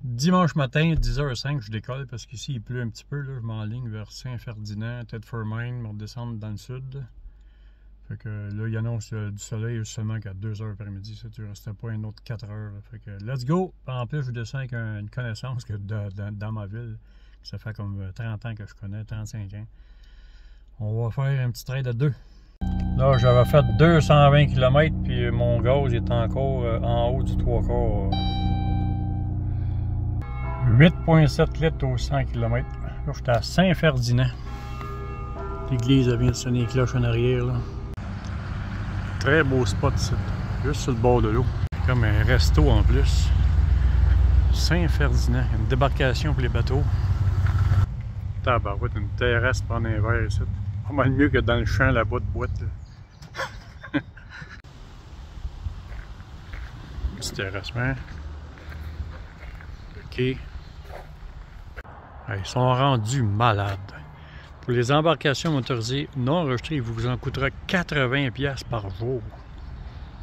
Dimanche matin, 10h05, je décolle parce qu'ici il pleut un petit peu. Là, je m'enligne vers Saint-Ferdinand, Thetford-Mine, me redescendre dans le sud. Fait que là, il annonce du soleil seulement qu'à 2h après-midi. Ça, tu restais pas un autre 4 heures. Là. Fait que let's go! En plus, je descends avec une connaissance que dans ma ville. Ça fait comme 30 ans que je connais, 35 ans. On va faire un petit trade à deux. Là, j'avais fait 220 km, puis mon gaz est encore en haut du 3/4. 8,7 litres au 100 km. Là, j'étais à Saint-Ferdinand. L'église, elle vient de sonner les cloches en arrière. Là. Très beau spot ici. Juste sur le bord de l'eau. Comme un resto en plus. Saint-Ferdinand. Une débarcation pour les bateaux. Tabarouette, une terrasse pendant un verre ici. Pas mal mieux que dans le champ là-bas de boîte. Petit terrassement. OK. Ils sont rendus malades. Pour les embarcations motorisées non enregistrées, il vous en coûtera 80$ par jour.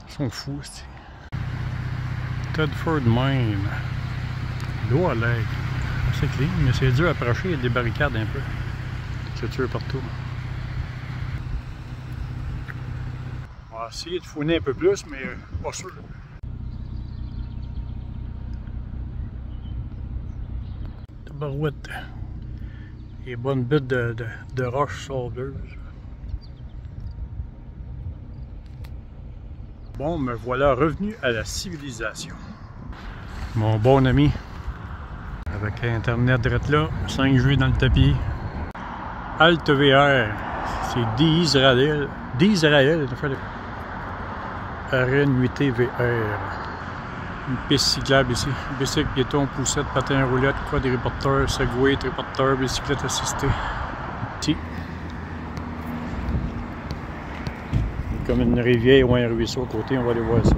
Ils sont fous, c'est. Thetford-Mine. L'eau à l'air. C'est clean, mais c'est dur à approcher. Il y a des barricades un peu. Des clôtures partout. On va essayer de fouiner un peu plus, mais pas sûr. Barouette. Les bonnes buttes de roches sableuses. Bon, me voilà revenu à la civilisation. Mon bon ami, avec Internet direct là, 5G dans le tapis. Alt VR, c'est d'Israël. D'Israël, arrêt nuitée VR. Une piste cyclable ici. Bicycle, piéton, poussette, patin à roulette, quadriporteur, segway, triporteur, bicyclette assistée. Ici. Comme une rivière ou un ruisseau à côté, on va aller voir ça.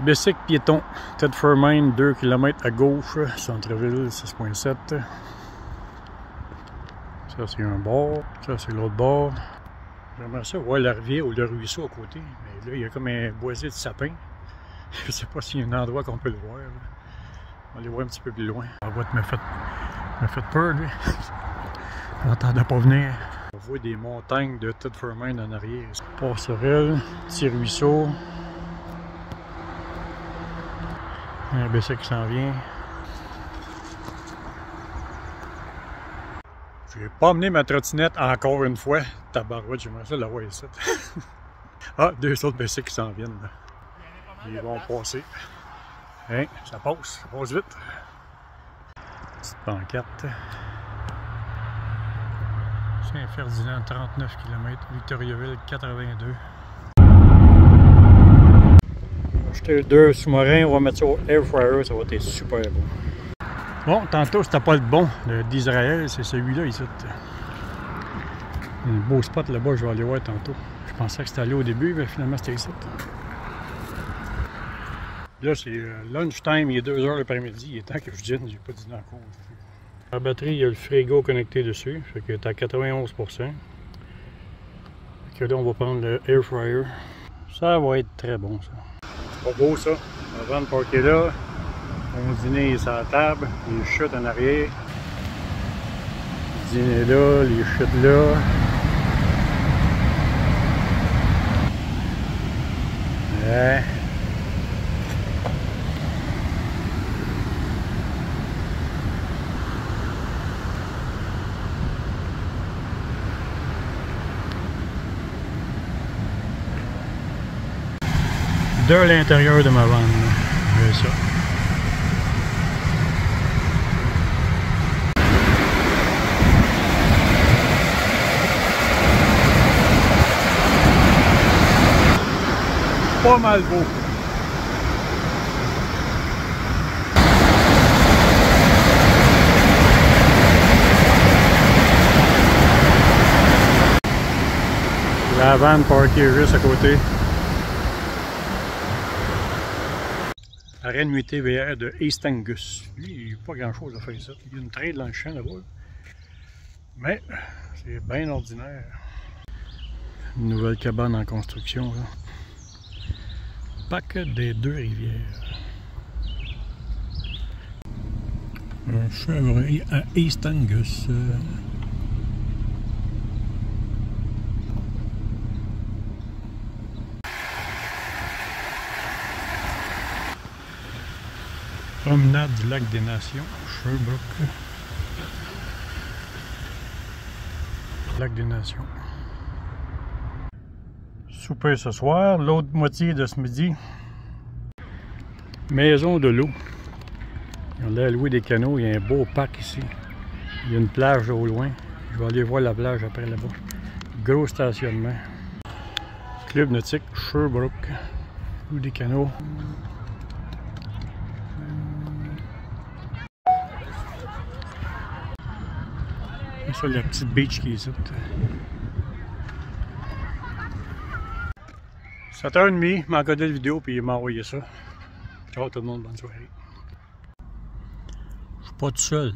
Bicycle, piéton, Thetford-Mine, 2 km à gauche, centre-ville, 6,7. Ça c'est un bord, ça c'est l'autre bord. J'aimerais ça voir la rivière ou le ruisseau à côté, mais là il y a comme un boisé de sapin. Je sais pas s'il y a un endroit qu'on peut le voir. Là. On va aller voir un petit peu plus loin. La boîte m'a fait peur lui. J'entendais pas venir. On voit des montagnes de Thetford-Mine en arrière. Passerelle, petit ruisseau. Un bicycle qui s'en vient. Je vais pas amener ma trottinette encore une fois. Tabarouette, j'aimerais ça l'avoir ici. Ah, deux autres bicycles qui s'en viennent. Là. Ils vont passer. Hein, ça passe vite. Petite pancarte. Saint-Ferdinand, 39 km. Victoriaville, 82. Acheter 2 sous-marins, on va mettre ça au air fryer, ça va être super bon. Bon, tantôt c'était pas le bon d'Israël, c'est celui-là ici. Un beau spot là-bas, je vais aller voir tantôt. Je pensais que c'était allé au début, mais finalement c'était ici. Là c'est lunchtime, il est 2h l'après-midi, il est temps que je dîne, j'ai pas dîné encore. La batterie, il y a le frigo connecté dessus, fait que est à 91%. Fait que là on va prendre le air fryer. Ça va être très bon ça. C'est pas beau ça, avant de parker là. Mon dîner est sur la table, les chutes en arrière. Le dîner là, les chutes là. Ouais. De l'intérieur de ma vanne. C'est ça. Pas mal beau. La vanne parkée juste à côté. Arrêt nuitée VR de East Angus. Lui, il n'y a pas grand chose à faire ça. Il y a une traîne dans le champ là-bas. Mais c'est bien ordinaire. Une nouvelle cabane en construction. Là. Parc des Deux-Rivières. Un chevreuil à East Angus. Promenade du lac des Nations, Sherbrooke. Lac des Nations. Souper ce soir, l'autre moitié de ce midi. Maison de l'eau. On a loué des canaux, il y a un beau parc ici. Il y a une plage au loin. Je vais aller voir la plage après là-bas. Gros stationnement. Club nautique Sherbrooke. Loue des canaux. C'est ça la petite beach qui est ici. 7h30, il m'a encodé la vidéo puis il m'a envoyé ça. Ciao tout le monde, bonne soirée. Je suis pas tout seul.